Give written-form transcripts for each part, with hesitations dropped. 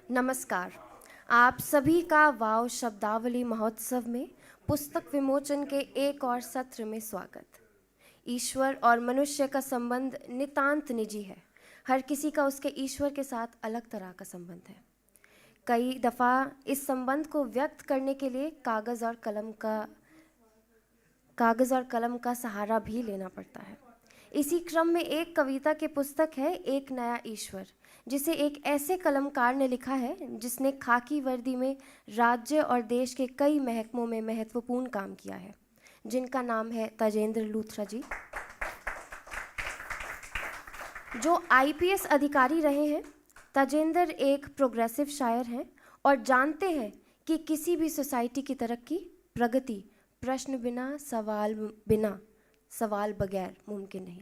नमस्कार। आप सभी का वाव शब्दावली महोत्सव में पुस्तक विमोचन के एक और सत्र में स्वागत। ईश्वर और मनुष्य का संबंध नितांत निजी है। हर किसी का उसके ईश्वर के साथ अलग तरह का संबंध है। कई दफ़ा इस संबंध को व्यक्त करने के लिए कागज़ और कलम का सहारा भी लेना पड़ता है। इसी क्रम में एक कविता की पुस्तक है एक नया ईश्वर, जिसे एक ऐसे कलमकार ने लिखा है जिसने खाकी वर्दी में राज्य और देश के कई महकमों में महत्वपूर्ण काम किया है, जिनका नाम है तजेंद्र लूथरा जी, जो आईपीएस अधिकारी रहे हैं। तजेंद्र एक प्रोग्रेसिव शायर हैं और जानते हैं कि किसी भी सोसाइटी की तरक्की, प्रगति प्रश्न बिना सवाल बगैर मुमकिन नहीं।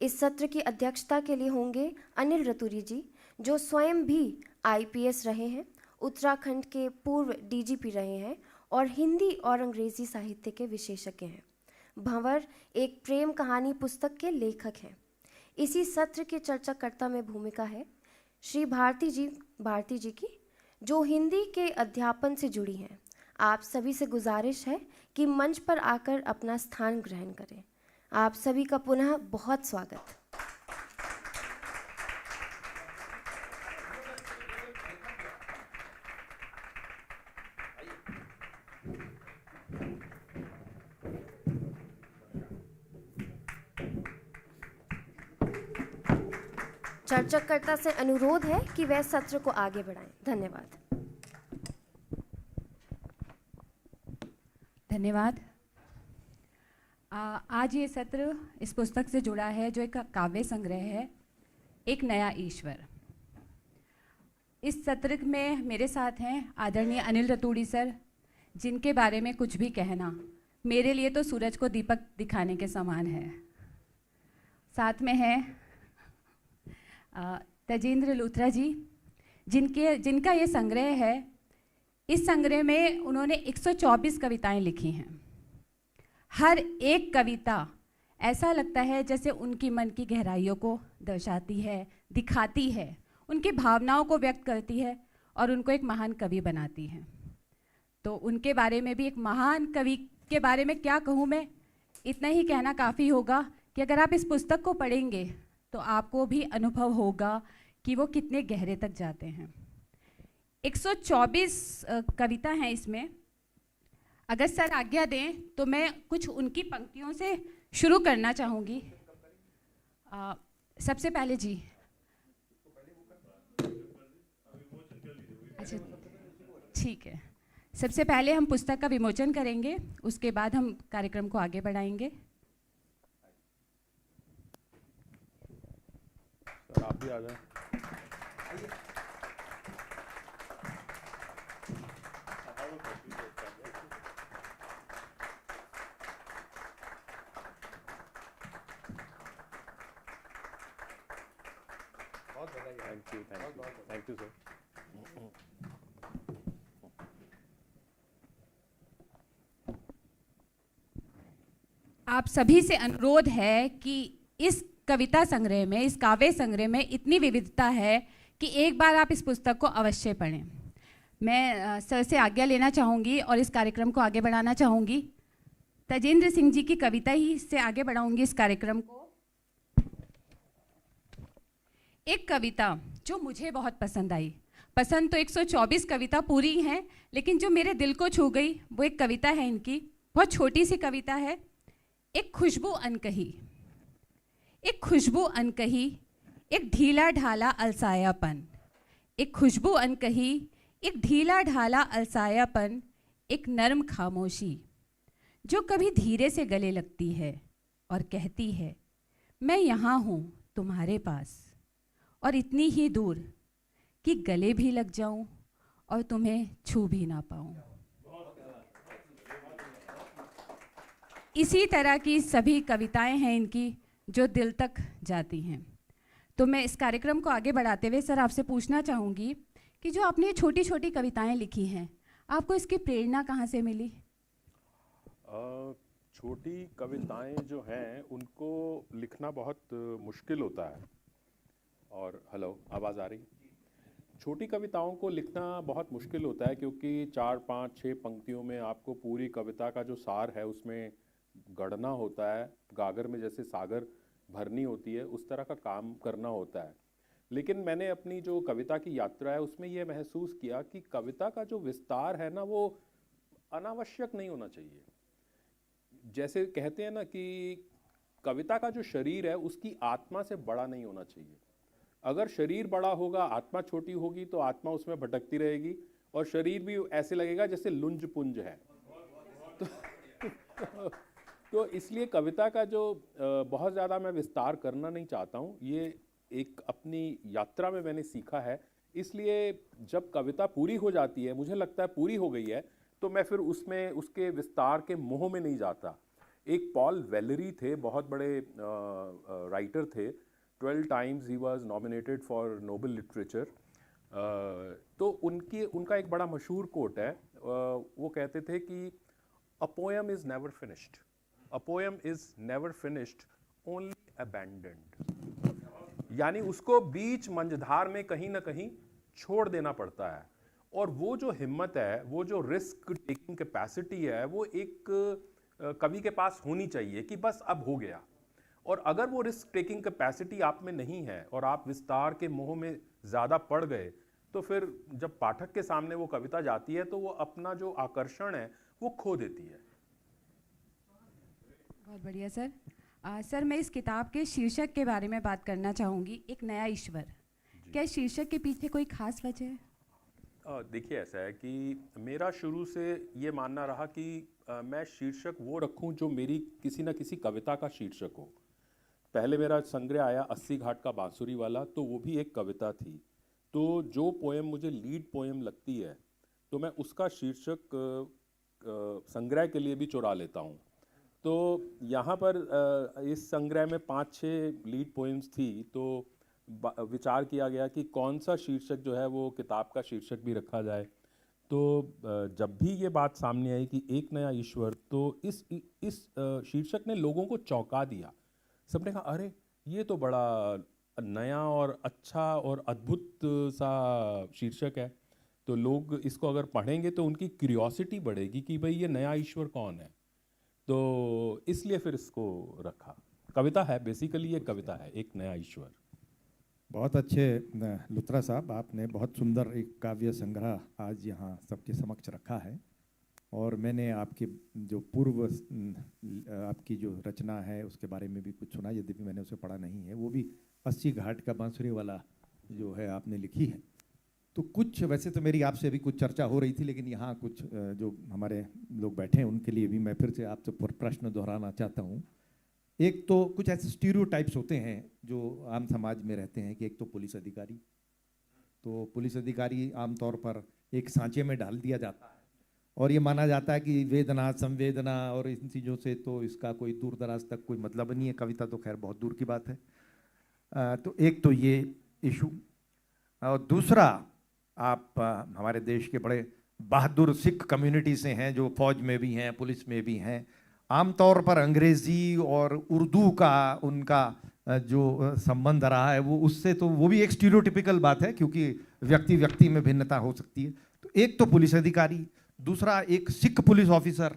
इस सत्र की अध्यक्षता के लिए होंगे अनिल रतूरी जी, जो स्वयं भी आईपीएस रहे हैं, उत्तराखंड के पूर्व डीजीपी रहे हैं और हिंदी और अंग्रेजी साहित्य के विशेषज्ञ हैं। भंवर एक प्रेम कहानी पुस्तक के लेखक हैं। इसी सत्र के चर्चाकर्ता में भूमिका है श्री भारती जी की, जो हिंदी के अध्यापन से जुड़ी हैं। आप सभी से गुजारिश है कि मंच पर आकर अपना स्थान ग्रहण करें। आप सभी का पुनः बहुत स्वागत। चर्चाकर्ता से अनुरोध है कि वह सत्र को आगे बढ़ाएं। धन्यवाद। धन्यवाद। आज ये सत्र इस पुस्तक से जुड़ा है जो एक काव्य संग्रह है, एक नया ईश्वर। इस सत्र में मेरे साथ हैं आदरणीय अनिल रतूड़ी सर, जिनके बारे में कुछ भी कहना मेरे लिए तो सूरज को दीपक दिखाने के समान है। साथ में हैं तजेंद्र लूथरा जी, जिनका ये संग्रह है। इस संग्रह में उन्होंने 124 कविताएं लिखी हैं। हर एक कविता ऐसा लगता है जैसे उनकी मन की गहराइयों को दर्शाती है, दिखाती है, उनकी भावनाओं को व्यक्त करती है और उनको एक महान कवि बनाती है। तो उनके बारे में भी, एक महान कवि के बारे में क्या कहूँ मैं, इतना ही कहना काफ़ी होगा कि अगर आप इस पुस्तक को पढ़ेंगे तो आपको भी अनुभव होगा कि वो कितने गहरे तक जाते हैं। 124 कविता हैं इसमें। अगर सर आज्ञा दें तो मैं कुछ उनकी पंक्तियों से शुरू करना चाहूँगी। सबसे पहले जी, अच्छा ठीक है, सबसे पहले हम पुस्तक का विमोचन करेंगे, उसके बाद हम कार्यक्रम को आगे बढ़ाएंगे। आप भी आ जाएं। Thank you sir. आप सभी से अनुरोध है कि इस कविता संग्रह में, इस काव्य संग्रह में इतनी विविधता है कि एक बार आप इस पुस्तक को अवश्य पढ़ें। मैं सर से आज्ञा लेना चाहूँगी और इस कार्यक्रम को आगे बढ़ाना चाहूँगी। तजेंद्र सिंह जी की कविता ही से आगे बढ़ाऊँगी इस कार्यक्रम को। एक कविता जो मुझे बहुत पसंद आई, पसंद तो 124 कविता पूरी हैं, लेकिन जो मेरे दिल को छू गई वो एक कविता है इनकी, बहुत छोटी सी कविता है। एक खुशबू अनकही, एक खुशबू अनकही, एक ढीला ढाला अलसायापन, एक खुशबू अनकही, एक ढीला ढाला अलसायापन, एक नर्म खामोशी जो कभी धीरे से गले लगती है और कहती है मैं यहाँ हूँ तुम्हारे पास, और इतनी ही दूर कि गले भी लग जाऊं और तुम्हें छू भी ना पाऊं। इसी तरह की सभी कविताएं हैं इनकी जो दिल तक जाती हैं। तो मैं इस कार्यक्रम को आगे बढ़ाते हुए सर आपसे पूछना चाहूँगी कि जो आपने छोटी छोटी कविताएं लिखी हैं, आपको इसकी प्रेरणा कहाँ से मिली? छोटी कविताएं जो हैं उनको लिखना बहुत मुश्किल होता है। और हेलो, आवाज़ आ रही? छोटी कविताओं को लिखना बहुत मुश्किल होता है क्योंकि 4, 5, 6 पंक्तियों में आपको पूरी कविता का जो सार है उसमें गढ़ना होता है। गागर में जैसे सागर भरनी होती है उस तरह का काम करना होता है। लेकिन मैंने अपनी जो कविता की यात्रा है उसमें ये महसूस किया कि कविता का जो विस्तार है ना वो अनावश्यक नहीं होना चाहिए। जैसे कहते हैं ना कि कविता का जो शरीर है उसकी आत्मा से बड़ा नहीं होना चाहिए। अगर शरीर बड़ा होगा, आत्मा छोटी होगी तो आत्मा उसमें भटकती रहेगी और शरीर भी ऐसे लगेगा जैसे लुंज पुंज है। तो इसलिए कविता का जो बहुत ज़्यादा मैं विस्तार करना नहीं चाहता हूँ। ये एक अपनी यात्रा में मैंने सीखा है। इसलिए जब कविता पूरी हो जाती है, मुझे लगता है पूरी हो गई है, तो मैं फिर उसमें उसके विस्तार के मोह में नहीं जाता। एक पॉल वेलेरी थे, बहुत बड़े राइटर थे। 12 times he was nominated for Nobel literature. तो उनका एक बड़ा मशहूर कोट है। वो कहते थे कि a poem is never finished, a poem is never finished, only abandoned. यानी उसको बीच मंझधार में कहीं ना कहीं छोड़ देना पड़ता है। और वो जो हिम्मत है, वो जो रिस्क टेकिंग कैपेसिटी है, वो एक कवि के पास होनी चाहिए कि बस अब हो गया। और अगर वो रिस्क टेकिंग कैपेसिटी आप में नहीं है और आप विस्तार के मोह में ज़्यादा पड़ गए, तो फिर जब पाठक के सामने वो कविता जाती है तो वो अपना जो आकर्षण है वो खो देती है। बहुत बढ़िया सर। सर मैं इस किताब के शीर्षक के बारे में बात करना चाहूँगी, एक नया ईश्वर। क्या इस शीर्षक के पीछे कोई खास वजह है? देखिए, ऐसा है कि मेरा शुरू से ये मानना रहा कि मैं शीर्षक वो रखूं जो मेरी किसी न किसी कविता का शीर्षक हो। पहले मेरा संग्रह आया 80 घाट का बांसुरी वाला, तो वो भी एक कविता थी। तो जो पोएम मुझे लीड पोएम लगती है तो मैं उसका शीर्षक संग्रह के लिए भी चुरा लेता हूँ। तो यहाँ पर इस संग्रह में 5-6 लीड पोएम्स थी, तो विचार किया गया कि कौन सा शीर्षक जो है वो किताब का शीर्षक भी रखा जाए। तो जब भी ये बात सामने आई कि एक नया ईश्वर, तो इस शीर्षक ने लोगों को चौंका दिया। सबने कहा अरे ये तो बड़ा नया और अच्छा और अद्भुत सा शीर्षक है, तो लोग इसको अगर पढ़ेंगे तो उनकी क्यूरियोसिटी बढ़ेगी कि भाई ये नया ईश्वर कौन है। तो इसलिए फिर इसको रखा। कविता है, बेसिकली ये कविता है, एक नया ईश्वर। बहुत अच्छे लुत्रा साहब, आपने बहुत सुंदर एक काव्य संग्रह आज यहाँ सबके समक्ष रखा है। और मैंने आपके जो पूर्व आपकी जो रचना है उसके बारे में भी कुछ सुना, यद्यपि मैंने उसे पढ़ा नहीं है। वो भी 80 घाट का बांसुरी वाला जो है आपने लिखी है। तो कुछ, वैसे तो मेरी आपसे भी कुछ चर्चा हो रही थी, लेकिन यहाँ कुछ जो हमारे लोग बैठे हैं उनके लिए भी मैं फिर से आपसे प्रश्न दोहराना चाहता हूँ। एक तो कुछ ऐसे स्टीरियोटाइप्स होते हैं जो आम समाज में रहते हैं कि एक तो पुलिस अधिकारी, तो पुलिस अधिकारी आमतौर पर एक सांचे में डाल दिया जाता है और ये माना जाता है कि वेदना, संवेदना और इन चीज़ों से तो इसका कोई दूर दराज तक कोई मतलब नहीं है। कविता तो खैर बहुत दूर की बात है। तो एक तो ये इशू, और दूसरा आप हमारे देश के बड़े बहादुर सिख कम्युनिटी से हैं जो फौज में भी हैं, पुलिस में भी हैं। आमतौर पर अंग्रेज़ी और उर्दू का उनका जो संबंध रहा है वो उससे, तो वो भी एक स्टीरियोटिपिकल बात है क्योंकि व्यक्ति व्यक्ति में भिन्नता हो सकती है। तो एक तो पुलिस अधिकारी, दूसरा एक सिख पुलिस ऑफिसर,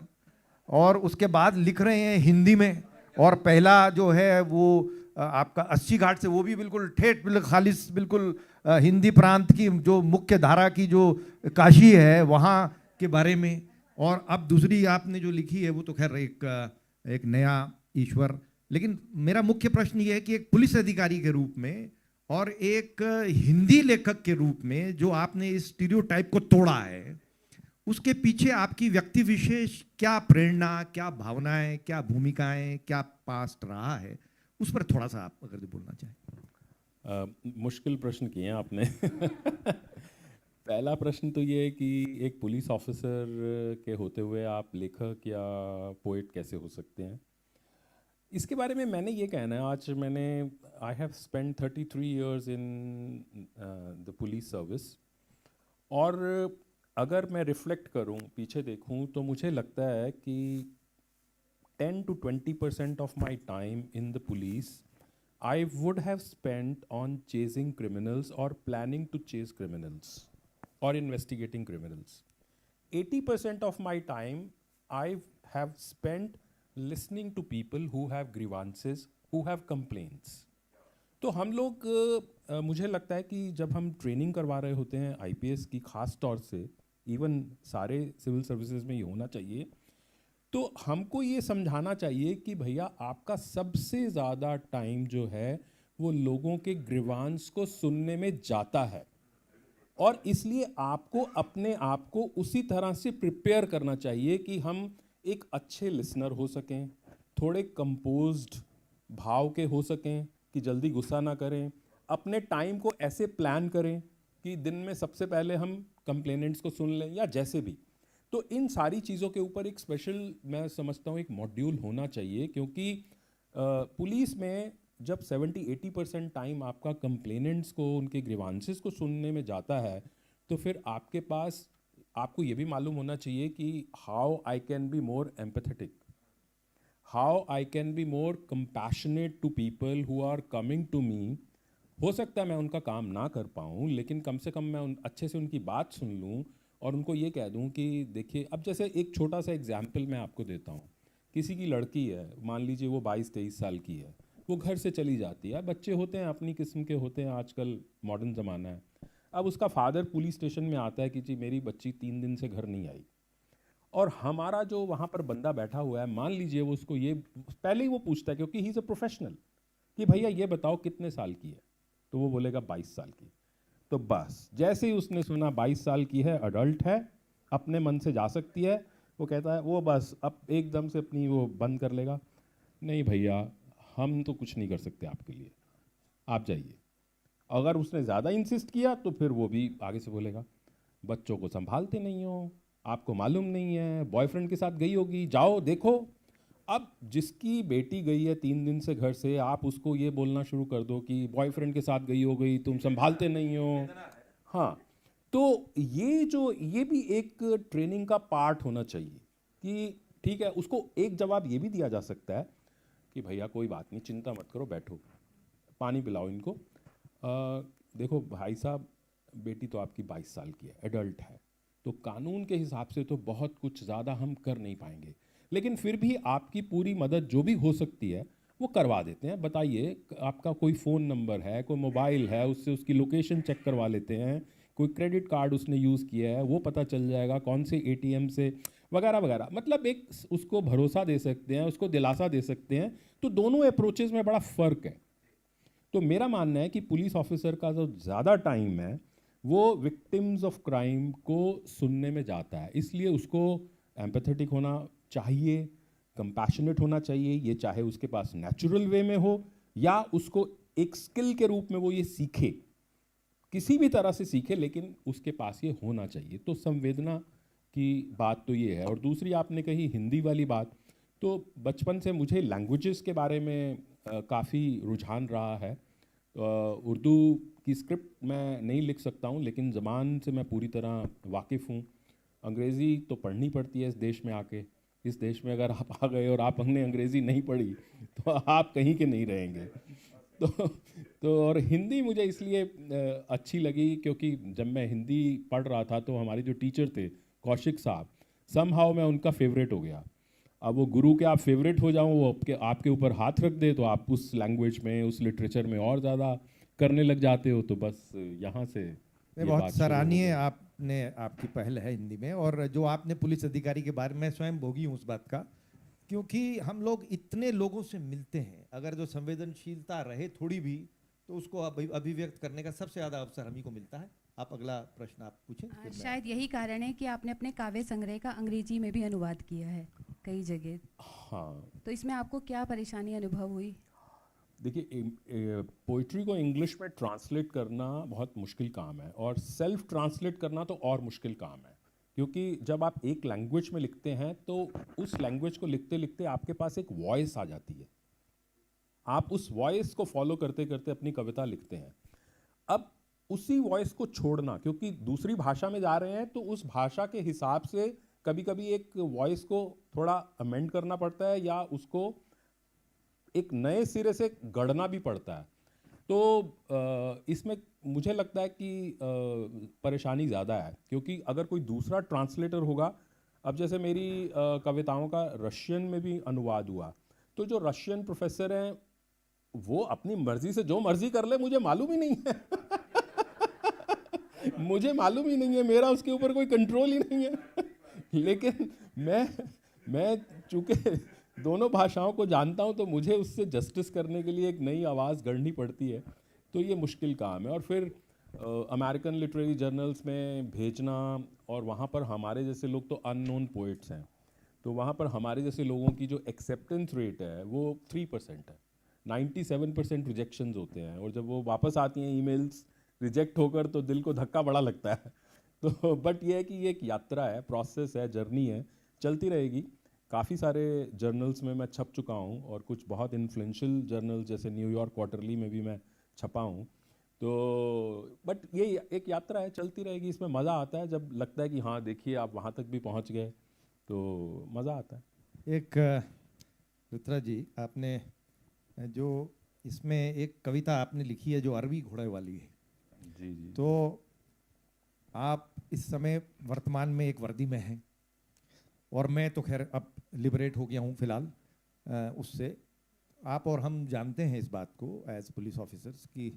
और उसके बाद लिख रहे हैं हिंदी में। और पहला जो है वो आपका 80 घाट से, वो भी बिल्कुल ठेठ, बिल्कुल खालिस, बिल्कुल हिंदी प्रांत की जो मुख्य धारा की जो काशी है वहाँ के बारे में। और अब दूसरी आपने जो लिखी है वो तो खैर एक नया ईश्वर। लेकिन मेरा मुख्य प्रश्न ये है कि एक पुलिस अधिकारी के रूप में और एक हिंदी लेखक के रूप में जो आपने इस स्टीरियोटाइप को तोड़ा है, उसके पीछे आपकी व्यक्ति विशेष क्या प्रेरणा, क्या भावनाएं, क्या भूमिकाएं, क्या पास्ट रहा है, उस पर थोड़ा सा आप अगर बोलना चाहें। मुश्किल प्रश्न किए हैं आपने। पहला प्रश्न तो ये है कि एक पुलिस ऑफिसर के होते हुए आप लेखक या पोएट कैसे हो सकते हैं। इसके बारे में मैंने ये कहना है, आज मैंने I have spend 33 years in the police service, और अगर मैं रिफ्लेक्ट करूं, पीछे देखूं, तो मुझे लगता है कि 10 to 20% of my time in the police I would have spent on chasing criminals or planning to chase criminals or investigating criminals. 80% of my time I have spent listening to people who have grievances, who have complaints. तो हम लोग मुझे लगता है कि जब हम training करवा रहे होते हैं आईपीएस की, ख़ास तौर से इवन सारे सिविल सर्विसेज में ये होना चाहिए, तो हमको ये समझाना चाहिए कि भैया आपका सबसे ज़्यादा टाइम जो है वो लोगों के ग्रीवांस को सुनने में जाता है, और इसलिए आपको अपने आप को उसी तरह से प्रिपेयर करना चाहिए कि हम एक अच्छे लिसनर हो सकें, थोड़े कंपोज्ड भाव के हो सकें कि जल्दी गुस्सा ना करें, अपने टाइम को ऐसे प्लान करें कि दिन में सबसे पहले हम कंप्लेनेंट्स को सुन लें या जैसे भी। तो इन सारी चीज़ों के ऊपर एक स्पेशल, मैं समझता हूँ, एक मॉड्यूल होना चाहिए, क्योंकि पुलिस में जब 70-80% टाइम आपका कंप्लेनेंट्स को, उनके ग्रीवांसेस को सुनने में जाता है, तो फिर आपके पास, आपको ये भी मालूम होना चाहिए कि how I can be more empathetic, how I can be more compassionate to people who are coming to me. हो सकता है मैं उनका काम ना कर पाऊँ, लेकिन कम से कम मैं अच्छे से उनकी बात सुन लूँ और उनको ये कह दूँ कि देखिए, अब जैसे एक छोटा सा एग्जाम्पल मैं आपको देता हूँ। किसी की लड़की है, मान लीजिए वो 22-23 साल की है, वो घर से चली जाती है। बच्चे होते हैं, अपनी किस्म के होते हैं, आजकल मॉडर्न ज़माना है। अब उसका फादर पुलिस स्टेशन में आता है कि जी मेरी बच्ची 3 दिन से घर नहीं आई, और हमारा जो वहाँ पर बंदा बैठा हुआ है, मान लीजिए वो उसको ये पहले ही वो पूछता है, क्योंकि ही इज़ अ प्रोफेशनल, कि भैया ये बताओ कितने साल की है, तो वो बोलेगा 22 साल की। तो बस जैसे ही उसने सुना 22 साल की है, अडल्ट है, अपने मन से जा सकती है, वो कहता है, वो बस अब एकदम से अपनी वो बंद कर लेगा, नहीं भैया हम तो कुछ नहीं कर सकते आपके लिए, आप जाइए। अगर उसने ज़्यादा इंसिस्ट किया तो फिर वो भी आगे से बोलेगा, बच्चों को संभालते नहीं हो, आपको मालूम नहीं है, बॉयफ्रेंड के साथ गई होगी, जाओ देखो। अब जिसकी बेटी गई है 3 दिन से घर से, आप उसको ये बोलना शुरू कर दो कि बॉयफ्रेंड के साथ गई हो गई, तुम संभालते नहीं हो। हाँ, तो ये भी एक ट्रेनिंग का पार्ट होना चाहिए कि ठीक है, उसको एक जवाब ये भी दिया जा सकता है कि भैया कोई बात नहीं, चिंता मत करो, बैठो, पानी पिलाओ इनको। देखो भाई साहब, बेटी तो आपकी 22 साल की है, एडल्ट है, तो कानून के हिसाब से तो बहुत कुछ ज़्यादा हम कर नहीं पाएंगे, लेकिन फिर भी आपकी पूरी मदद जो भी हो सकती है वो करवा देते हैं। बताइए, आपका कोई फ़ोन नंबर है, कोई मोबाइल है, उससे उसकी लोकेशन चेक करवा लेते हैं, कोई क्रेडिट कार्ड उसने यूज़ किया है वो पता चल जाएगा, कौन से एटीएम से, वगैरह वगैरह। मतलब एक उसको भरोसा दे सकते हैं, उसको दिलासा दे सकते हैं। तो दोनों अप्रोचेज़ में बड़ा फ़र्क है। तो मेरा मानना है कि पुलिस ऑफिसर का जो ज़्यादा टाइम है वो विक्टिम्स ऑफ क्राइम को सुनने में जाता है, इसलिए उसको एम्पैथेटिक होना चाहिए, कंपैशनेट होना चाहिए, ये चाहे उसके पास नेचुरल वे में हो या उसको एक स्किल के रूप में वो ये सीखे, किसी भी तरह से सीखे, लेकिन उसके पास ये होना चाहिए। तो संवेदना की बात तो ये है। और दूसरी आपने कही हिंदी वाली बात, तो बचपन से मुझे लैंग्वेजेस के बारे में काफ़ी रुझान रहा है। उर्दू की स्क्रिप्ट मैं नहीं लिख सकता हूँ, लेकिन ज़बान से मैं पूरी तरह वाकिफ़ हूँ। अंग्रेज़ी तो पढ़नी पड़ती है इस देश में आके। इस देश में अगर आप आ गए और आपने अंग्रेज़ी नहीं पढ़ी तो आप कहीं के नहीं रहेंगे। तो और हिंदी मुझे इसलिए अच्छी लगी क्योंकि जब मैं हिंदी पढ़ रहा था तो हमारे जो टीचर थे कौशिक साहब, समहाउ मैं उनका फेवरेट हो गया। अब वो गुरु के आप फेवरेट हो जाओ, वो आपके ऊपर हाथ रख दे तो आप उस लैंग्वेज में, उस लिटरेचर में और ज़्यादा करने लग जाते हो। तो बस यहाँ से ये बहुत बात शुरू हो सराहनीय गई। आपने, आपकी पहल है हिंदी में। और जो आपने पुलिस अधिकारी के बारे में, स्वयं भोगी हूँ उस बात का, क्योंकि हम लोग इतने लोगों से मिलते हैं, अगर जो संवेदनशीलता रहे थोड़ी भी, तो उसको अभिव्यक्त करने का सबसे ज़्यादा अवसर हम ही को मिलता है। आप अगला प्रश्न आप पूछें। फिर मैं- शायद यही कारण है कि आपने अपने काव्य संग्रह का अंग्रेजी में भी अनुवाद किया है कई जगह, हाँ, तो इसमें आपको क्या परेशानी अनुभव हुई? देखिए, पोइट्री को इंग्लिश में ट्रांसलेट करना बहुत मुश्किल काम है, और सेल्फ ट्रांसलेट करना तो और मुश्किल काम है, क्योंकि जब आप एक लैंग्वेज में लिखते हैं तो उस लैंग्वेज को लिखते लिखते आपके पास एक वॉइस आ जाती है। आप उस वॉइस को फॉलो करते करते अपनी कविता लिखते हैं। अब उसी वॉइस को छोड़ना, क्योंकि दूसरी भाषा में जा रहे हैं, तो उस भाषा के हिसाब से कभी कभी एक वॉइस को थोड़ा अमेंड करना पड़ता है या उसको एक नए सिरे से गढ़ना भी पड़ता है। तो इसमें मुझे लगता है कि परेशानी ज़्यादा है, क्योंकि अगर कोई दूसरा ट्रांसलेटर होगा, अब जैसे मेरी कविताओं का रशियन में भी अनुवाद हुआ, तो जो रशियन प्रोफेसर हैं वो अपनी मर्जी से जो मर्जी कर ले, मुझे मालूम ही नहीं है मुझे मालूम ही नहीं है, मेरा उसके ऊपर कोई कंट्रोल ही नहीं है लेकिन मैं चूँकि दोनों भाषाओं को जानता हूँ, तो मुझे उससे जस्टिस करने के लिए एक नई आवाज़ गढ़नी पड़ती है। तो ये मुश्किल काम है। और फिर अमेरिकन लिटरेरी जर्नल्स में भेजना, और वहाँ पर हमारे जैसे लोग तो अननोन पोइट्स हैं, तो वहाँ पर हमारे जैसे लोगों की जो एक्सेप्टेंस रेट है वो 3% है। 97% रिजेक्शंस होते हैं, और जब वो वापस आती हैं ईमेल्स रिजेक्ट होकर, तो दिल को धक्का बड़ा लगता है तो बट ये है कि ये एक यात्रा है, प्रोसेस है, जर्नी है, चलती रहेगी। काफ़ी सारे जर्नल्स में मैं छप चुका हूँ, और कुछ बहुत इन्फ्लुएंशियल जर्नल्स जैसे न्यूयॉर्क क्वार्टरली में भी मैं छपा हूँ। तो बट ये एक यात्रा है, चलती रहेगी। इसमें मज़ा आता है जब लगता है कि हाँ देखिए आप वहाँ तक भी पहुँच गए, तो मज़ा आता है। एक लुथरा जी, आपने जो इसमें एक कविता आपने लिखी है जो अरबी घोड़े वाली है, जी जी। तो आप इस समय वर्तमान में एक वर्दी में हैं, और मैं तो खैर अब लिबरेट हो गया हूँ फिलहाल उससे। आप और हम जानते हैं इस बात को एज पुलिस ऑफिसर्स कि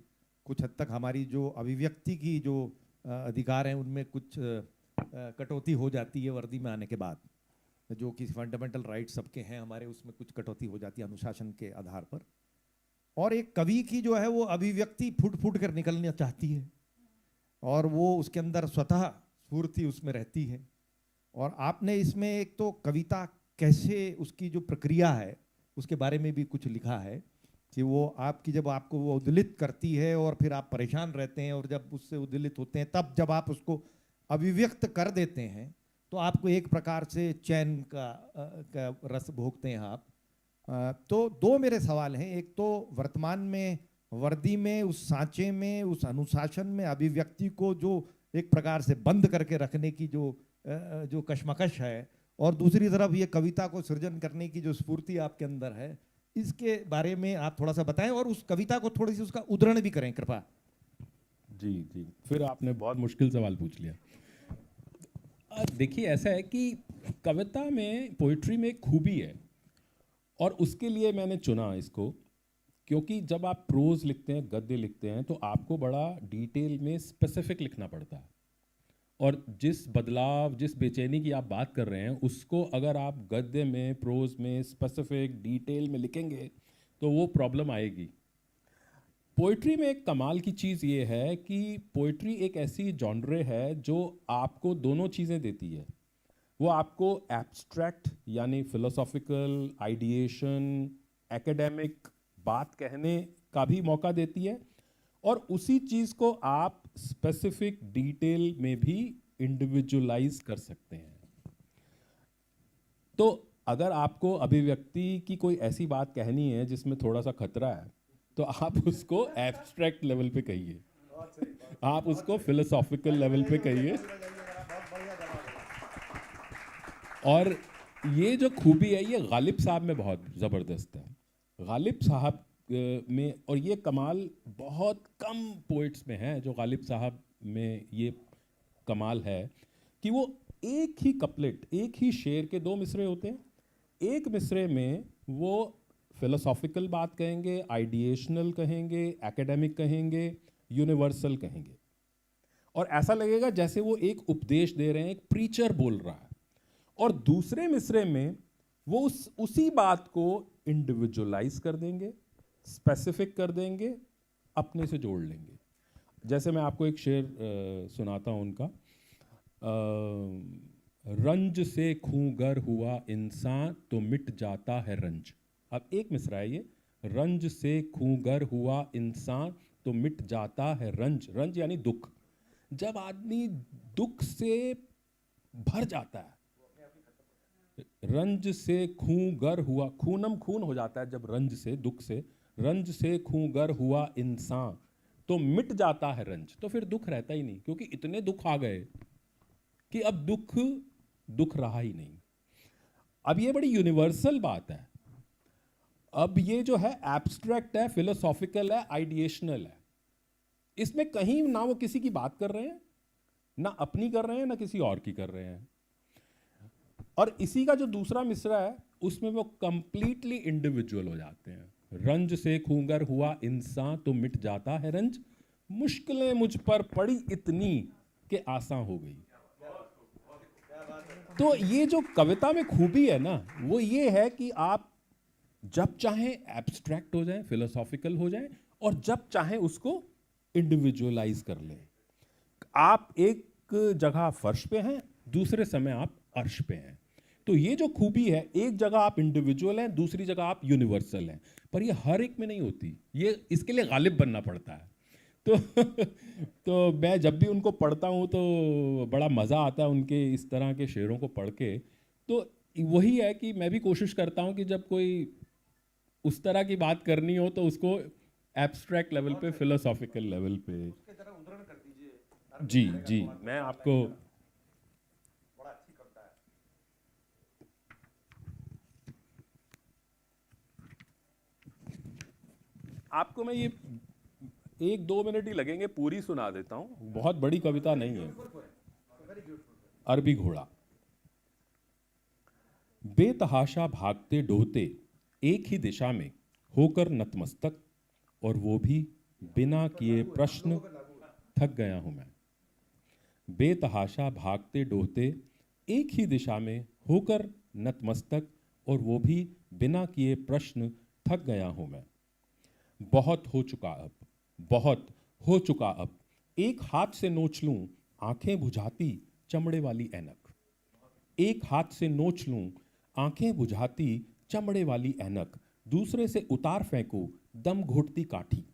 कुछ हद तक हमारी जो अभिव्यक्ति की जो अधिकार हैं उनमें कुछ कटौती हो जाती है वर्दी में आने के बाद। जो कि फंडामेंटल राइट्स सबके हैं हमारे, उसमें कुछ कटौती हो जाती है अनुशासन के आधार पर। और एक कवि की जो है वो अभिव्यक्ति फूट फूट कर निकलना चाहती है, और वो उसके अंदर स्वतः स्फूर्ति उसमें रहती है। और आपने इसमें एक तो कविता कैसे उसकी जो प्रक्रिया है उसके बारे में भी कुछ लिखा है कि वो आपकी जब आपको वो उद्वेलित करती है और फिर आप परेशान रहते हैं, और जब उससे उद्वेलित होते हैं तब जब आप उसको अभिव्यक्त कर देते हैं तो आपको एक प्रकार से चैन का रस भोगते हैं आप। तो दो मेरे सवाल हैं। एक तो वर्तमान में वर्दी में, उस सांचे में, उस अनुशासन में अभिव्यक्ति को जो एक प्रकार से बंद करके रखने की जो कशमकश है, और दूसरी तरफ ये कविता को सृजन करने की जो स्फूर्ति आपके अंदर है, इसके बारे में आप थोड़ा सा बताएं, और उस कविता को थोड़ी सी उसका उद्धरण भी करें कृपा। जी जी, फिर आपने बहुत मुश्किल सवाल पूछ लिया। देखिए ऐसा है कि कविता में, पोइट्री में एक खूबी है, और उसके लिए मैंने चुना इसको, क्योंकि जब आप प्रोज लिखते हैं, गद्य लिखते हैं, तो आपको बड़ा डिटेल में स्पेसिफिक लिखना पड़ता है। और जिस बदलाव, जिस बेचैनी की आप बात कर रहे हैं, उसको अगर आप गद्य में, प्रोज में स्पेसिफिक डिटेल में लिखेंगे तो वो प्रॉब्लम आएगी। पोइट्री में एक कमाल की चीज़ ये है कि पोइट्री एक ऐसी जॉनरे है जो आपको दोनों चीज़ें देती है। वो आपको एब्स्ट्रैक्ट यानी फिलोसॉफिकल, आइडिएशन, एकेडमिक बात कहने का भी मौका देती है, और उसी चीज़ को आप स्पेसिफिक डिटेल में भी इंडिविजुअलाइज कर सकते हैं। तो अगर आपको अभिव्यक्ति की कोई ऐसी बात कहनी है जिसमें थोड़ा सा खतरा है, तो आप उसको एब्स्ट्रैक्ट लेवल पे कहिए, आप उसको फिलोसॉफिकल लेवल पे कहिए। और ये जो खूबी है ये गालिब साहब में बहुत ज़बरदस्त है। गालिब साहब में, और ये कमाल बहुत कम पोइट्स में है जो गालिब साहब में ये कमाल है, कि वो एक ही कपलेट, एक ही शेर के दो मिसरे होते हैं। एक मिसरे में वो फिलोसॉफिकल बात कहेंगे, आइडिएशनल कहेंगे, एकेडमिक कहेंगे, यूनिवर्सल कहेंगे, और ऐसा लगेगा जैसे वो एक उपदेश दे रहे हैं, एक प्रीचर बोल रहा है। और दूसरे मिसरे में वो उसी बात को इंडिविजुअलाइज कर देंगे, स्पेसिफिक कर देंगे, अपने से जोड़ लेंगे। जैसे मैं आपको एक शेर सुनाता हूँ उनका। रंज से खूंगर हुआ इंसान तो मिट जाता है रंज। अब एक मिसरा है ये, रंज से खूंगर हुआ इंसान तो मिट जाता है रंज। रंज यानी दुख। जब आदमी दुख से भर जाता है, रंज से खूंगर हुआ, खूनम खून हो जाता है जब रंज से, दुख से, रंज से खूंगर हुआ इंसान तो मिट जाता है रंज। तो फिर दुख रहता ही नहीं, क्योंकि इतने दुख आ गए कि अब दुख रहा ही नहीं। अब ये बड़ी यूनिवर्सल बात है। अब ये जो है एब्स्ट्रैक्ट है, फिलोसॉफिकल है, आइडिएशनल है। इसमें कहीं ना वो किसी की बात कर रहे हैं, ना अपनी कर रहे हैं, ना किसी और की कर रहे हैं। और इसी का जो दूसरा मिसरा है उसमें वो कंप्लीटली इंडिविजुअल हो जाते हैं। रंज से खूंगर हुआ इंसान तो मिट जाता है रंज, मुश्किलें मुझ पर पड़ी इतनी कि आसान हो गई। तो ये जो कविता में खूबी है ना, वो ये है कि आप जब चाहें एब्स्ट्रैक्ट हो जाएं, फिलोसॉफिकल हो जाएं, और जब चाहें उसको इंडिविजुअलाइज कर लें। आप एक जगह फर्श पे हैं, दूसरे समय आप अर्श पे हैं। तो ये जो खूबी है, एक जगह आप इंडिविजुअल हैं, दूसरी जगह आप यूनिवर्सल हैं, पर ये हर एक में नहीं होती। ये इसके लिए गालिब बनना पड़ता है। तो तो मैं जब भी उनको पढ़ता हूँ तो बड़ा मज़ा आता है उनके इस तरह के शेरों को पढ़ के। तो वही है कि मैं भी कोशिश करता हूँ कि जब कोई उस तरह की बात करनी हो तो उसको एब्स्ट्रैक्ट लेवल पे, फिलोसॉफिकल लेवल पे। जी जी, मैं आपको आपको मैं ये 1-2 मिनट ही लगेंगे, पूरी सुना देता हूँ। बहुत बड़ी कविता नहीं है। अरबी घोड़ा। बेतहाशा भागते डोहते एक ही दिशा में होकर नतमस्तक, और वो भी बिना किए प्रश्न, थक गया हूं मैं। बेतहाशा भागते डोहते एक ही दिशा में होकर नतमस्तक, और वो भी बिना किए प्रश्न, थक गया हूं मैं। बहुत हो चुका अब, बहुत हो चुका अब, एक हाथ से नोच लूं आंखें बुझाती चमड़े वाली ऐनक। एक हाथ से नोच लूं आंखें बुझाती चमड़े वाली ऐनक, दूसरे से उतार फेंकूं दम घोटती काठी।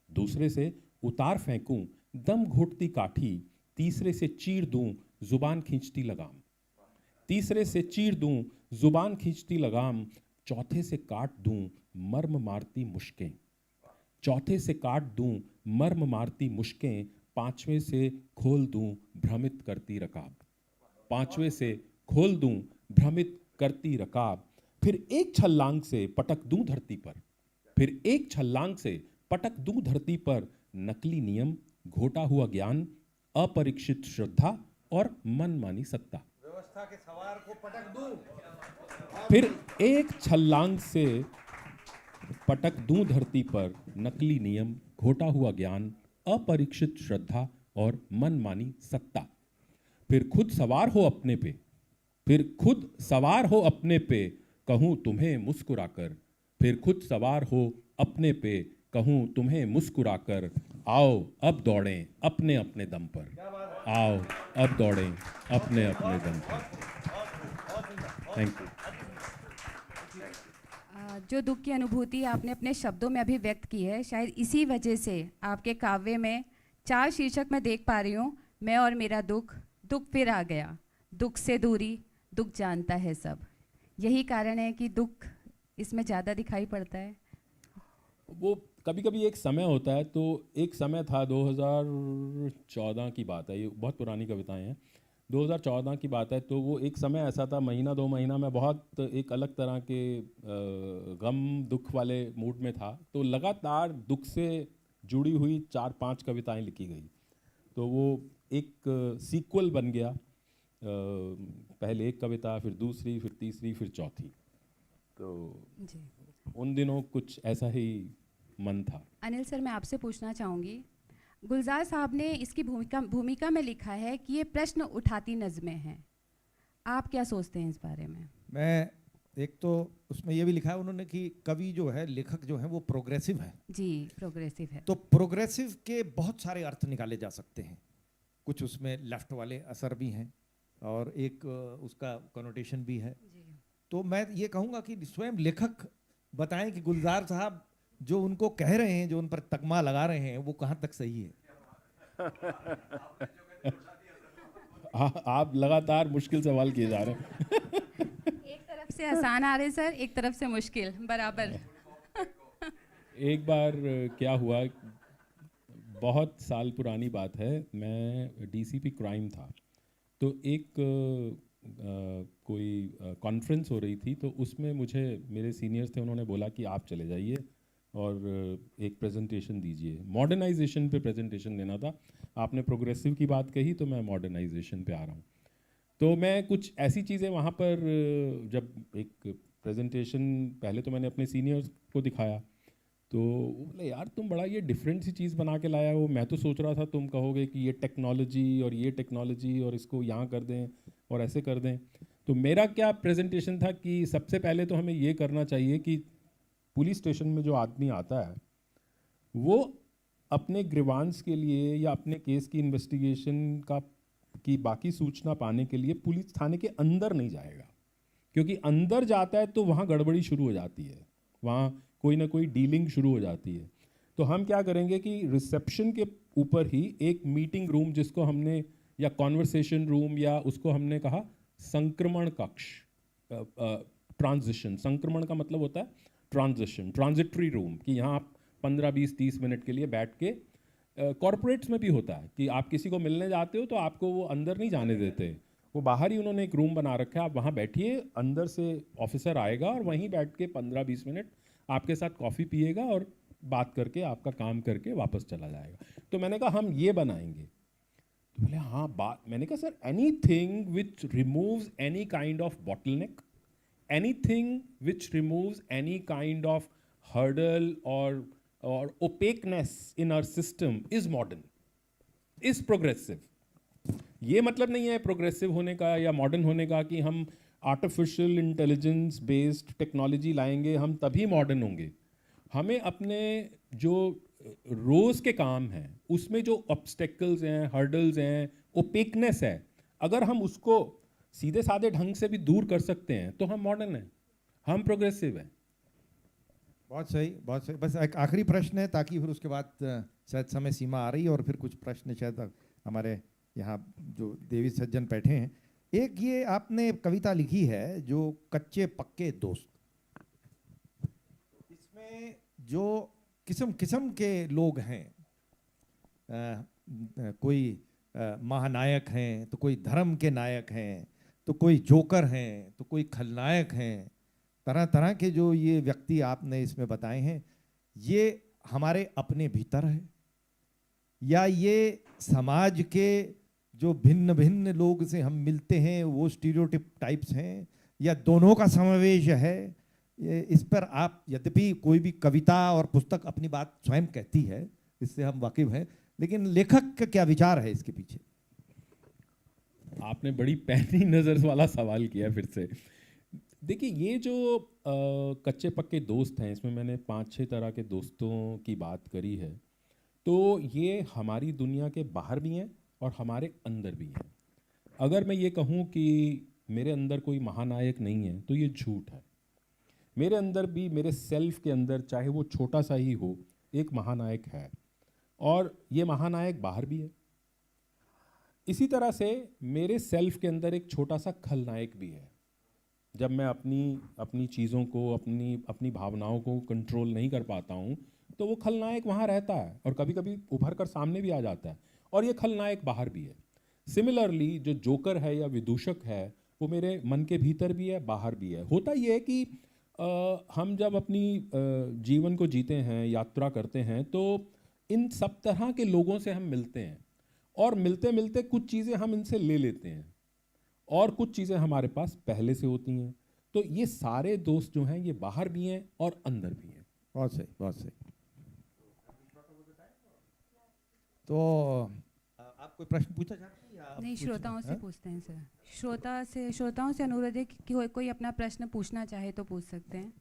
दूसरे से उतार फेंकूं दम घोटती काठी, तीसरे से चीर दूं जुबान खींचती लगाम। तीसरे से चीर दूं जुबान खींचती लगाम, चौथे से काट दूं मर्म मारती मुश्कें। चौथे से काट दूं मर्म मारती मुश्कें, पांचवें से खोल दूं भ्रमित करती रकाब। पांचवें से खोल दूं भ्रमित करती रकाब, फिर एक छलांग से पटक दूं धरती पर। फिर एक छलांग से पटक दूं धरती पर, नकली नियम, घोटा हुआ ज्ञान, अपरीक्षित श्रद्धा और मनमानी सत्ता। व्यवस्था के सवार को पटक दूं। फिर एक छलांग से पटक दूं धरती पर, नकली नियम, घोटा हुआ ज्ञान, अपरीक्षित श्रद्धा और मनमानी सत्ता। फिर खुद सवार हो अपने पे, फिर खुद सवार हो अपने पे, कहूं तुम्हें मुस्कुराकर। फिर खुद सवार हो अपने पे, कहूं तुम्हें मुस्कुराकर, आओ अब दौड़ें अपने अपने दम पर। आओ अब दौड़ें अपने अपने दम पर। Thank you. जो दुख की अनुभूति आपने अपने शब्दों में अभी व्यक्त की है, शायद इसी वजह से आपके काव्य में 4 शीर्षक मैं देख पा रही हूँ। मैं और मेरा दुख, दुख फिर आ गया, दुख से दूरी, दुख जानता है सब। यही कारण है कि दुख इसमें ज़्यादा दिखाई पड़ता है। वो कभी कभी एक समय होता है। तो एक समय था, 2014 की बात है, ये बहुत पुरानी कविताएं हैं, 2014 की बात है। तो वो एक समय ऐसा था, महीना 2 महीना मैं बहुत एक अलग तरह के गम दुख वाले मूड में था। तो लगातार दुख से जुड़ी हुई 4-5 कविताएं लिखी गई। तो वो एक सीक्वल बन गया। पहले एक कविता, फिर दूसरी, फिर तीसरी, फिर चौथी। तो जी उन दिनों कुछ ऐसा ही मन था। अनिल सर, मैं आपसे पूछना चाहूँगी, गुलजार साहब ने इसकी भूमिका में लिखा है कि ये प्रश्न उठाती नज़में हैं। आप क्या सोचते हैं इस बारे में? मैं एक तो उसमें ये भी लिखा है उन्होंने कि कवि जो है, लेखक जो है, वो प्रोग्रेसिव है। जी, प्रोग्रेसिव है। तो प्रोग्रेसिव के बहुत सारे अर्थ निकाले जा सकते हैं। कुछ उसमें लेफ्ट वाले असर भी हैं और एक उसका कनोटेशन भी है। तो मैं ये कहूँगा कि स्वयं लेखक बताएं कि गुलजार साहब जो उनको कह रहे हैं, जो उन पर तकमा लगा रहे हैं, वो कहाँ तक सही है। आप लगातार मुश्किल सवाल किए जा रहे हैं। एक तरफ से आसान आ रहे सर, एक तरफ से मुश्किल, बराबर। एक बार क्या हुआ, बहुत साल पुरानी बात है, मैं डीसीपी क्राइम था। तो एक कोई कॉन्फ्रेंस हो रही थी, तो उसमें मुझे मेरे सीनियर्स थे, उन्होंने बोला कि आप चले जाइए और एक प्रेजेंटेशन दीजिए। मॉडर्नाइजेशन पे प्रेजेंटेशन देना था। आपने प्रोग्रेसिव की बात कही तो मैं मॉडर्नाइजेशन पे आ रहा हूँ। तो मैं कुछ ऐसी चीज़ें वहाँ पर जब एक प्रेजेंटेशन पहले तो मैंने अपने सीनियर्स को दिखाया, तो वो बोले यार तुम बड़ा ये डिफरेंट सी चीज़ बना के लाया हो, मैं तो सोच रहा था तुम कहोगे कि ये टेक्नोलॉजी और ये टेक्नोलॉजी और इसको यहाँ कर दें और ऐसे कर दें। तो मेरा क्या प्रेजेंटेशन था कि सबसे पहले तो हमें ये करना चाहिए कि पुलिस स्टेशन में जो आदमी आता है वो अपने ग्रीवांस के लिए या अपने केस की इन्वेस्टिगेशन की बाकी सूचना पाने के लिए पुलिस थाने के अंदर नहीं जाएगा, क्योंकि अंदर जाता है तो वहाँ गड़बड़ी शुरू हो जाती है, वहाँ कोई ना कोई डीलिंग शुरू हो जाती है। तो हम क्या करेंगे कि रिसेप्शन के ऊपर ही एक मीटिंग रूम, जिसको हमने या कॉन्वर्सेशन रूम या उसको हमने कहा संक्रमण कक्ष, ट्रांजिशन, संक्रमण का मतलब होता है ट्रांजिशन, ट्रांजिटरी रूम, कि यहाँ आप 15, 20, 30 मिनट के लिए बैठ के, कॉरपोरेट्स में भी होता है कि आप किसी को मिलने जाते हो तो आपको वो अंदर नहीं जाने देते, वो बाहर ही उन्होंने एक रूम बना रखा है, आप वहाँ बैठिए, अंदर से ऑफिसर आएगा और वहीं बैठ के 15-20 मिनट आपके साथ कॉफ़ी पिएगा और बात करके आपका काम करके वापस चला जाएगा। तो मैंने कहा हम ये बनाएंगे। तो बोले हाँ बात, मैंने कहा sir anything which removes any kind of bottleneck, anything which removes any kind of hurdle और opaqueness in our system is modern, is progressive। ये मतलब नहीं है प्रोग्रेसिव होने का या मॉडर्न होने का कि हम आर्टिफिशियल इंटेलिजेंस बेस्ड टेक्नोलॉजी लाएंगे हम तभी मॉडर्न होंगे। हमें अपने जो रोज़ के काम हैं उसमें जो ऑब्स्टेकल्स हैं, हर्डल्स हैं, ओपेकनेस है, अगर हम उसको सीधे साधे ढंग से भी दूर कर सकते हैं तो हम मॉडर्न हैं, हम प्रोग्रेसिव हैं। बहुत सही, बहुत सही। बस एक आखिरी प्रश्न है, ताकि फिर उसके बाद शायद समय सीमा आ रही है और फिर कुछ प्रश्न शायद हमारे यहाँ जो देवी सज्जन बैठे हैं। एक ये आपने कविता लिखी है जो कच्चे पक्के दोस्त, इसमें जो किस्म किस्म के लोग हैं, कोई महानायक हैं तो कोई धर्म के नायक हैं, तो कोई जोकर हैं, तो कोई खलनायक हैं, तरह तरह के जो ये व्यक्ति आपने इसमें बताए हैं, ये हमारे अपने भीतर है या ये समाज के जो भिन्न भिन्न लोग से हम मिलते हैं वो स्टीरियोटिप टाइप्स हैं, या दोनों का समावेश है? इस पर आप, यद्यपि कोई भी कविता और पुस्तक अपनी बात स्वयं कहती है, इससे हम वाकिफ हैं, लेकिन लेखक का क्या विचार है इसके पीछे? आपने बड़ी पैनी नज़र वाला सवाल किया फिर से। देखिए ये जो कच्चे पक्के दोस्त हैं, इसमें मैंने 5-6 तरह के दोस्तों की बात करी है। तो ये हमारी दुनिया के बाहर भी हैं और हमारे अंदर भी हैं। अगर मैं ये कहूँ कि मेरे अंदर कोई महानायक नहीं है तो ये झूठ है। मेरे अंदर भी, मेरे सेल्फ के अंदर, चाहे वो छोटा सा ही हो, एक महानायक है और ये महानायक बाहर भी है। इसी तरह से मेरे सेल्फ के अंदर एक छोटा सा खलनायक भी है। जब मैं अपनी चीज़ों को, अपनी भावनाओं को कंट्रोल नहीं कर पाता हूँ तो वो खलनायक वहाँ रहता है और कभी कभी उभर कर सामने भी आ जाता है, और ये खलनायक बाहर भी है। सिमिलरली जो जोकर है या विदूषक है वो मेरे मन के भीतर भी है, बाहर भी है। होता ये है कि हम जब अपनी जीवन को जीते हैं, यात्रा करते हैं, तो इन सब तरह के लोगों से हम मिलते हैं और मिलते मिलते कुछ चीज़ें हम इनसे ले लेते हैं और कुछ चीज़ें हमारे पास पहले से होती हैं। तो ये सारे दोस्त जो हैं ये बाहर भी हैं और अंदर भी हैं। बहुत सही, बहुत सही। तो आप कोई प्रश्न पूछना चाहते हैं या नहीं, कुछ? श्रोताओं से हाँ? पूछते हैं सर। श्रोताओं से अनुरोध है कि कोई अपना प्रश्न पूछना चाहे तो पूछ सकते हैं।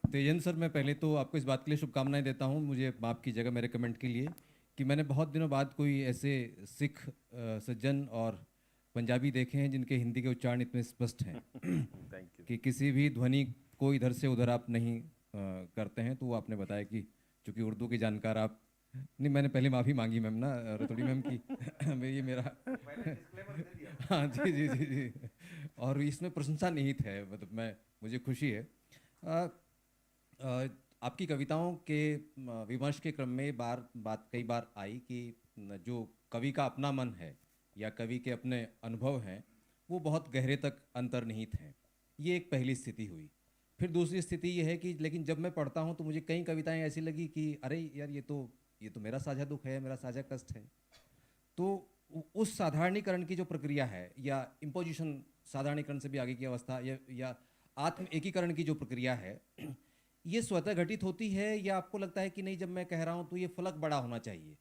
तेजन सर, मैं पहले तो आपको इस बात के लिए शुभकामनाएं देता हूं, मुझे माफ़ कीजिएगा मेरे कमेंट के लिए, कि मैंने बहुत दिनों बाद कोई ऐसे सिख सज्जन और पंजाबी देखे हैं जिनके हिंदी के उच्चारण इतने स्पष्ट हैं थैंक यू। कि किसी भी ध्वनि को इधर से उधर आप नहीं करते हैं। तो वो आपने बताया कि चूँकि उर्दू के जानकार आप नहीं, मैंने पहले माफ़ी मांगी मैम रतौड़ी मैम की ये मेरा हाँ जी जी जी जी और इसमें प्रशंसा निहित है, मतलब मुझे खुशी है। आपकी कविताओं के विमर्श के क्रम में बात कई बार आई कि जो कवि का अपना मन है या कवि के अपने अनुभव हैं वो बहुत गहरे तक अंतर्निहित हैं। ये एक पहली स्थिति हुई। फिर दूसरी स्थिति ये है कि लेकिन जब मैं पढ़ता हूँ तो मुझे कई कविताएं ऐसी लगी कि अरे यार ये तो मेरा साझा दुख है, मेरा साझा कष्ट है। तो उस साधारणीकरण की जो प्रक्रिया है या इम्पोजिशन, साधारणीकरण से भी आगे की अवस्था, या आत्म एकीकरण की जो प्रक्रिया है, ये स्वतः घटित होती है या आपको लगता है कि नहीं जब मैं कह रहा हूँ तो ये फलक बड़ा होना चाहिए?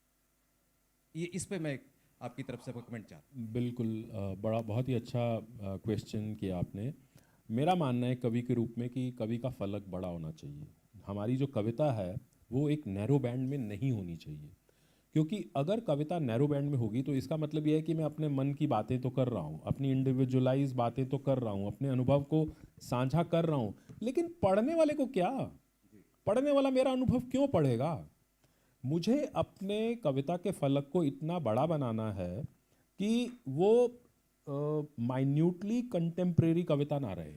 ये इस पे मैं आपकी तरफ से कमेंट चाहता हूँ। बिल्कुल, बहुत ही अच्छा क्वेश्चन किया आपने। मेरा मानना है कवि के रूप में कि कवि का फलक बड़ा होना चाहिए। हमारी जो कविता है वो एक नैरो बैंड में नहीं होनी चाहिए, क्योंकि अगर कविता नैरो बैंड में होगी तो इसका मतलब यह है कि मैं अपने मन की बातें तो कर रहा हूँ, अपनी इंडिविजुअलाइज बातें तो कर रहा हूँ, अपने अनुभव को साझा कर रहा हूँ, लेकिन पढ़ने वाले को क्या? पढ़ने वाला मेरा अनुभव क्यों पढ़ेगा? मुझे अपने कविता के फलक को इतना बड़ा बनाना है कि वो माइन्यूटली कंटेम्प्रेरी कविता ना रहे।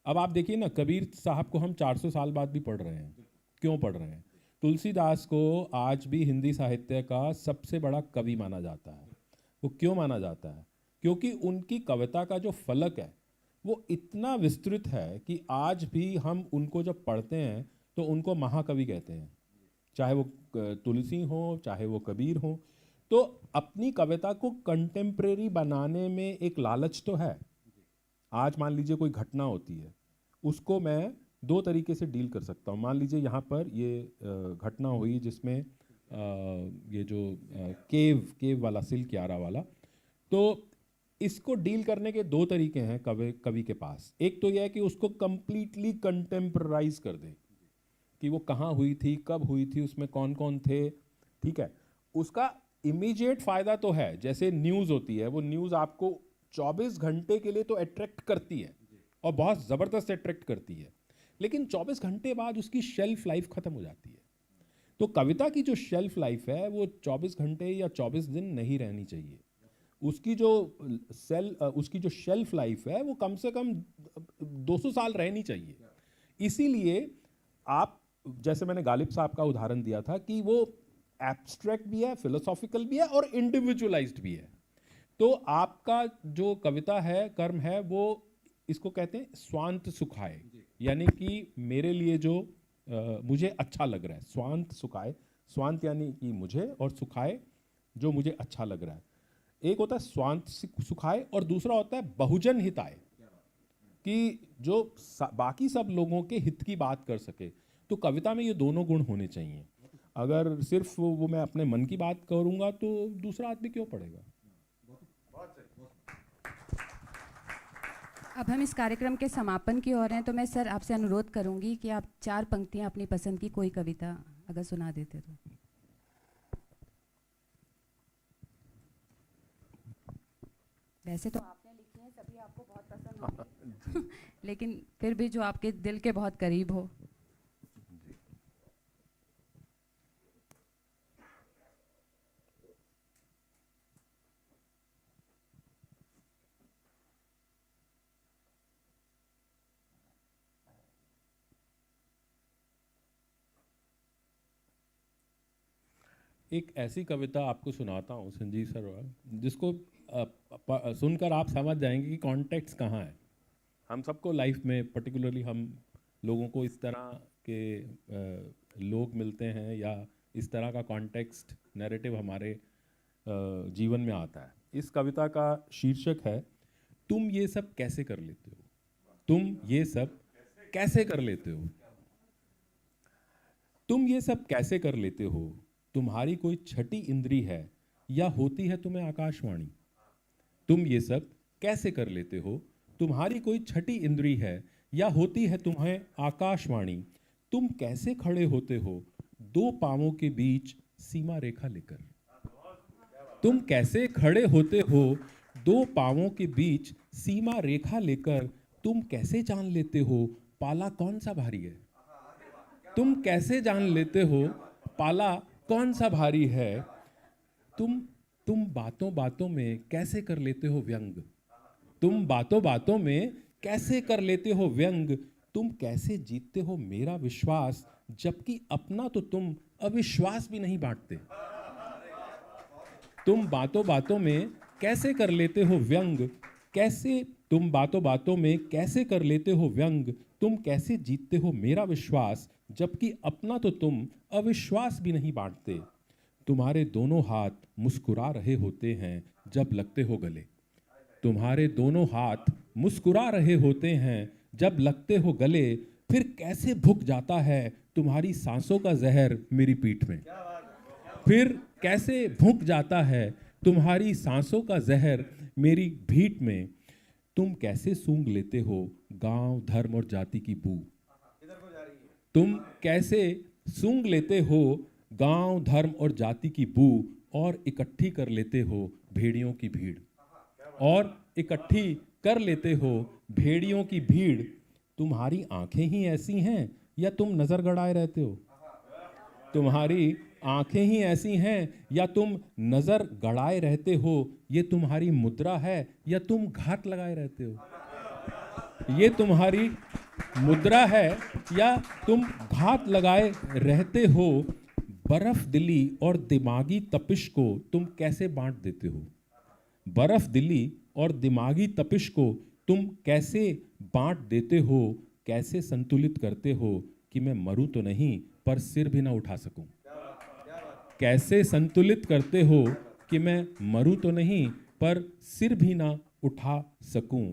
अब आप देखिए ना, कबीर साहब को हम 400 साल बाद भी पढ़ रहे हैं। क्यों पढ़ रहे हैं? तुलसीदास को आज भी हिंदी साहित्य का सबसे बड़ा कवि माना जाता है। वो क्यों माना जाता है? क्योंकि उनकी कविता का जो फलक है वो इतना विस्तृत है कि आज भी हम उनको जब पढ़ते हैं तो उनको महाकवि कहते हैं, चाहे वो तुलसी हो चाहे वो कबीर हो। तो अपनी कविता को कंटेम्प्रेरी बनाने में एक लालच तो है। आज मान लीजिए कोई घटना होती है, उसको मैं दो तरीके से डील कर सकता हूँ। मान लीजिए यहाँ पर ये घटना हुई जिसमें ये जो केव वाला सिल्क यारा वाला, तो इसको डील करने के दो तरीके हैं कवि के पास। एक तो यह है कि उसको कंप्लीटली कंटेम्पराइज कर दे कि वो कहाँ हुई थी, कब हुई थी, उसमें कौन कौन थे, ठीक है। उसका इमीडिएट फायदा तो है, जैसे न्यूज़ होती है, वो न्यूज़ आपको 24 घंटे के लिए तो अट्रैक्ट करती है और बहुत ज़बरदस्त अट्रैक्ट करती है, लेकिन 24 घंटे बाद उसकी शेल्फ लाइफ ख़त्म हो जाती है। तो कविता की जो शेल्फ लाइफ है वो 24 घंटे या 24 दिन नहीं रहनी चाहिए। उसकी जो शेल्फ लाइफ है वो कम से कम 200 साल रहनी चाहिए। इसीलिए आप, जैसे मैंने गालिब साहब का उदाहरण दिया था कि वो एब्स्ट्रैक्ट भी है, फिलोसॉफिकल भी है और इंडिविजुअलाइज्ड भी है। तो आपका जो कविता है, कर्म है, वो इसको कहते हैं स्वांत सुखाए, यानी कि मेरे लिए जो मुझे अच्छा लग रहा है, स्वांत सुखाए। स्वांत यानी कि मुझे, और सुखाए जो मुझे अच्छा लग रहा है। एक होता है स्वांत सुखाए और दूसरा होता है बहुजन हिताय, कि जो बाकी सब लोगों के हित की बात कर सके। तो कविता में ये दोनों गुण होने चाहिए। अगर सिर्फ वो मैं अपने मन की बात करूंगा तो दूसरा आदमी क्यों पढ़ेगा? अब हम इस कार्यक्रम के समापन की ओर हैं, तो मैं सर आपसे अनुरोध करूंगी कि आप 4 पंक्तियां अपनी पसंद की कोई कविता अगर सुना देते तो। वैसे तो आपने लिखी है, सभी आपको बहुत पसंद होंगी लेकिन फिर भी जो आपके दिल के बहुत करीब हो। एक ऐसी कविता आपको सुनाता हूँ संजीव सर, जिसको सुनकर आप समझ जाएंगे कि कॉन्टेक्स्ट कहाँ है। हम सबको लाइफ में, पर्टिकुलरली हम लोगों को इस तरह के लोग मिलते हैं या इस तरह का कॉन्टेक्स्ट नैरेटिव हमारे जीवन में आता है। इस कविता का शीर्षक है, तुम ये सब कैसे कर लेते हो। तुम ये सब कैसे कर लेते हो। तुम ये सब कैसे कर लेते हो। तुम्हारी कोई छठी इंद्री है या होती है तुम्हें आकाशवाणी। तुम ये सब कैसे कर लेते हो। तुम्हारी कोई छठी इंद्री है या होती है तुम्हें आकाशवाणी। तुम कैसे खड़े होते हो 2 पांवों के बीच सीमा रेखा लेकर। तुम कैसे खड़े होते हो 2 पांवों के बीच सीमा रेखा लेकर। तुम कैसे जान लेते हो पाला कौन सा भारी है। तुम कैसे जान लेते हो पाला कौन सा भारी है। तुम बातों बातों में कैसे कर लेते हो व्यंग। तुम बातों बातों में कैसे कर लेते हो व्यंग, तुम कैसे जीतते हो मेरा विश्वास, जबकि अपना तो तुम अविश्वास भी नहीं बांटते। तुम बातों बातों में कैसे कर लेते हो व्यंग, कैसे तुम बातों बातों में कैसे कर लेते हो व्यंग, तुम कैसे जीतते हो मेरा विश्वास, जबकि अपना तो तुम अविश्वास भी नहीं बांटते। तुम्हारे दोनों हाथ मुस्कुरा रहे होते हैं जब लगते हो गले, तुम्हारे दोनों हाथ मुस्कुरा रहे होते हैं जब लगते हो गले, फिर कैसे भुक जाता है तुम्हारी सांसों का जहर मेरी पीठ में, फिर कैसे भुक जाता है तुम्हारी सांसों का जहर मेरी भीट में। तुम कैसे सूंघ लेते हो गांव धर्म और जाति की बू, तुम कैसे सूंघ लेते हो गांव धर्म और जाति की बू, और इकट्ठी कर लेते हो भेड़ियों की भीड़, और इकट्ठी कर लेते हो भेड़ियों की भीड़। तुम्हारी आंखें ही ऐसी हैं या तुम नजर गड़ाए रहते हो, तुम्हारी आंखें ही ऐसी हैं या तुम नजर गड़ाए रहते हो, ये तुम्हारी मुद्रा है या तुम घात लगाए रहते हो, ये तुम्हारी मुद्रा है या तुम घात लगाए रहते हो। बर्फ दिली और दिमागी तपिश को तुम कैसे बांट देते हो, बर्फ दिली और दिमागी तपिश को तुम कैसे बांट देते हो, कैसे संतुलित करते हो कि मैं मरूं तो नहीं पर सिर भी ना उठा सकूं, कैसे संतुलित करते हो कि मैं मरूं तो नहीं पर सिर भी ना उठा सकूं।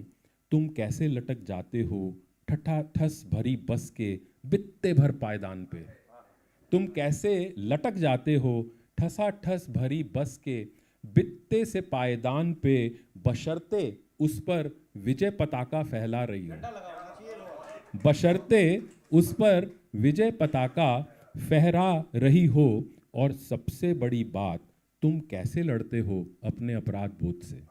तुम कैसे लटक जाते हो ठठाठस भरी बस के बित्ते भर पायदान पे, तुम कैसे लटक जाते हो ठसाठस भरी बस के बित्ते से पायदान पे, बशर्ते उस पर विजय पताका फहरा रही हो, बशर्ते उस पर विजय पताका फहरा रही हो। और सबसे बड़ी बात, तुम कैसे लड़ते हो अपने अपराध बोध से,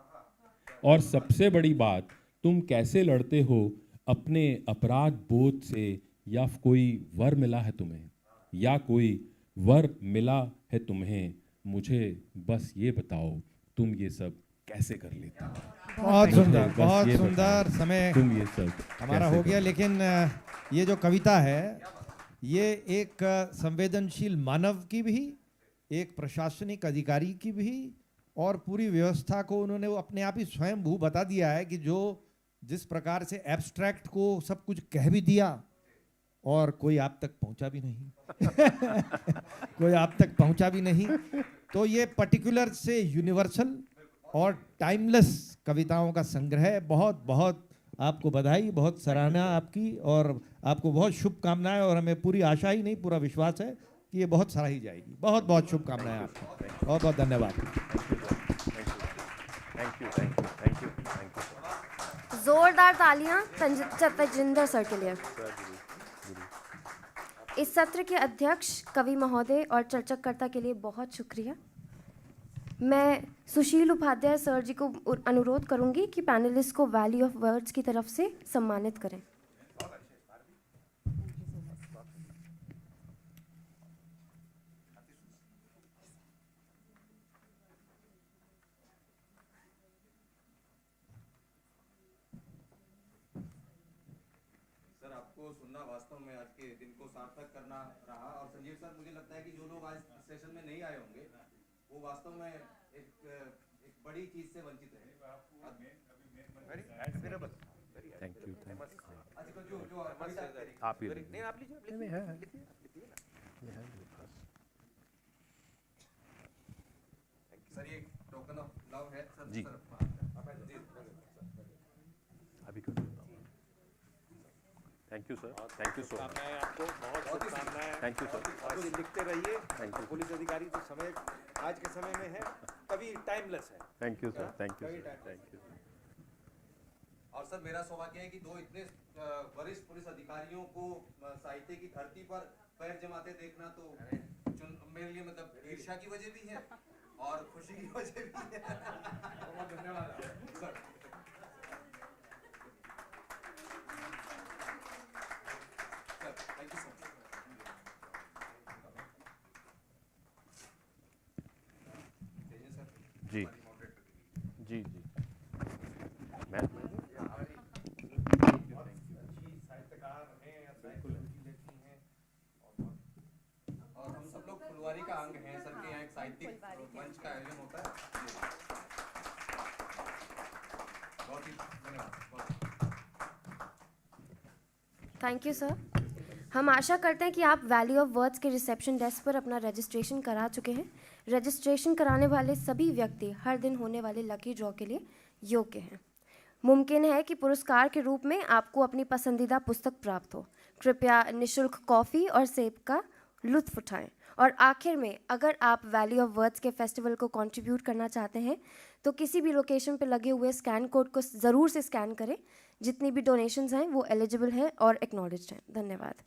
और सबसे बड़ी बात, तुम कैसे लड़ते हो अपने अपराध बोध से। या कोई वर मिला है तुम्हें, या कोई वर मिला है तुम्हें, मुझे बस ये बताओ तुम ये सब कैसे कर लेते हो। बहुत मुझे सुंदर, बस बहुत ये सुंदर। बताओ, समय तुम ये सब हमारा कैसे हो गया, कर लेते लेकिन ये जो कविता है ये एक संवेदनशील मानव की भी, एक प्रशासनिक अधिकारी की भी, और पूरी व्यवस्था को उन्होंने वो अपने आप ही स्वयं भू बता दिया है कि जो जिस प्रकार से एब्स्ट्रैक्ट को सब कुछ कह भी दिया और कोई आप तक पहुंचा भी नहीं कोई आप तक पहुंचा भी नहीं। तो ये पर्टिकुलर से यूनिवर्सल और टाइमलेस कविताओं का संग्रह है। बहुत बहुत आपको बधाई, बहुत सराहना आपकी, और आपको बहुत शुभकामनाएं, और हमें पूरी आशा ही नहीं पूरा विश्वास है कि ये बहुत सराही जाएगी। बहुत बहुत शुभकामनाएं आपको, बहुत बहुत धन्यवाद। Thank you, thank you, thank you, thank you. जोरदार तालियां तजिंदर सर के लिए। इस सत्र के अध्यक्ष कवि महोदय और चर्चाकर्ता के लिए बहुत शुक्रिया। मैं सुशील उपाध्याय सर जी को अनुरोध करूंगी कि पैनलिस्ट को वैल्यू ऑफ वर्ड्स की तरफ से सम्मानित करें। सर, आपको सुनना वास्तव में आज के दिन को सार्थक करना रहा। और संजीव सर, मुझे लगता है कि जो लोग आज सेशन में नहीं आए होंगे वो वास्तव में एक बड़ी चीज से वंचित है। थैंक यू, थैंक अच्छा, जो आप ही नहीं, आप लीजिए। सर, ये टोकन ऑफ लव है सर। जी। अभी कर देता हूँ। Thank you sir, thank you so much. आपको बहुत शुभकामनाएं। Thank you sir. और लिखते रहिए। Thank you. पुलिस अधिकारी जो समय आज के समय में है, कभी टाइमलेस है। Thank you sir, thank you sir, thank you. और सर, मेरा सौभाग्य है कि दो इतने वरिष्ठ पुलिस अधिकारियों को साहित्य की धरती पर पैर जमाते देखना तो मेरे लिए मतलब ईर्ष्या की वजह भी है और खुशी की वजह भी है। बहुत धन्यवाद sir. Thank you so much. जी जी जी, मैं फुलवारी का अंग है सर के यहाँ एक साहित्यिक मंच का आयोजन होता है। बहुत ही धन्यवाद। Thank you sir. हम आशा करते हैं कि आप वैल्यू ऑफ वर्ड्स के रिसेप्शन डेस्क पर अपना रजिस्ट्रेशन करा चुके हैं। रजिस्ट्रेशन कराने वाले सभी व्यक्ति हर दिन होने वाले लकी ड्रॉ के लिए योग्य हैं। मुमकिन है कि पुरस्कार के रूप में आपको अपनी पसंदीदा पुस्तक प्राप्त हो। कृपया निःशुल्क कॉफ़ी और सेब का लुत्फ़ उठाएं। और आखिर में, अगर आप वैल्यू ऑफ वर्ड्स के फेस्टिवल को कंट्रीब्यूट करना चाहते हैं तो किसी भी लोकेशन पर लगे हुए स्कैन कोड को ज़रूर से स्कैन करें। जितनी भी डोनेशंस हैं वो एलिजिबल हैं और एक्नॉलेज्ड हैं। धन्यवाद।